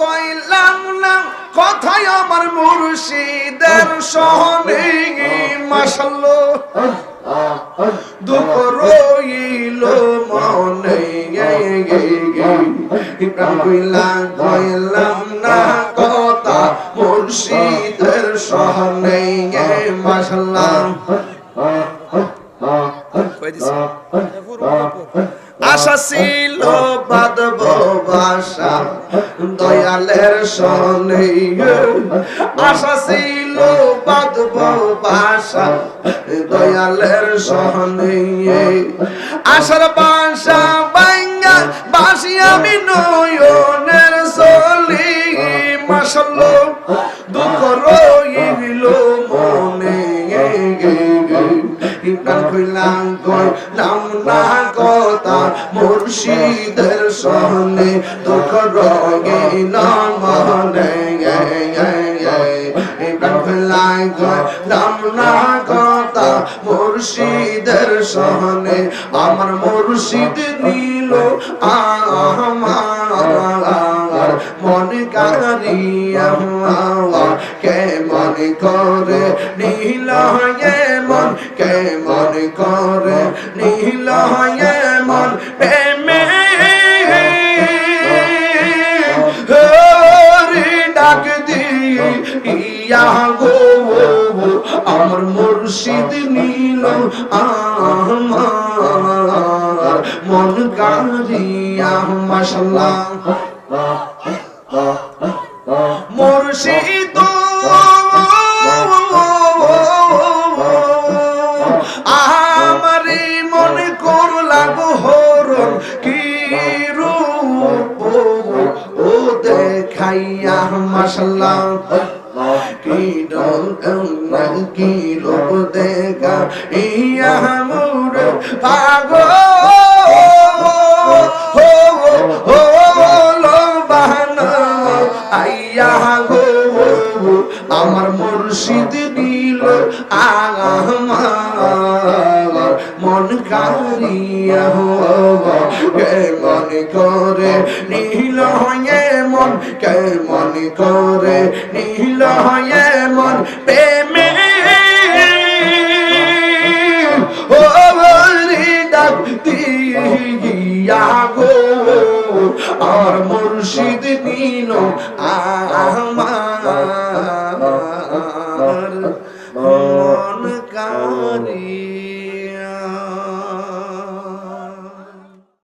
কইলাম না কথায় আমার মুর্শিদের সহনে মাশাআল্লাহ দুঃখ রইল মনে কইলাম না কথা মুর্শিদের সহনে মাশাআল্লাহ আশা ছিল বাদব বাসা দয়ালের সনে আশা ছিল বাদব বাসা দয়ালের সনে আশার বাসা ভাঙ্গা বাসি আমি নয়নের চলি মাশাআল্লাহ দুঃখ রইল মনে কইলাম না কথা মুর্শিদের সনে দুঃখ রইল মনে কইলাম না কথা মুর্শিদের সনে আমার মুর্শিদ নিল আমার মন কারিয়া কে মনে করে নীল মন কে মনে করে নীল মন প্রেমে ডাক দিয়া গো আমার মুর্শিদ নীল আমার মন কারিয়া মাশাআল্লাহ মুর্শিদ আমারে মনে করলা গো হরণ কি রূপ ও দেখাইয়া মাশাআল্লাহ কি রূপ দেখা ইয়া মোর পাগল আইয়া গো আমার মুর্শিদ নীল আমার মন কারিয়া কে মনে করে নীল মন কে মনে করে নীল মন প্রেমে ও ডাক দিয়া গো আর মুর্শিদ নীল আমার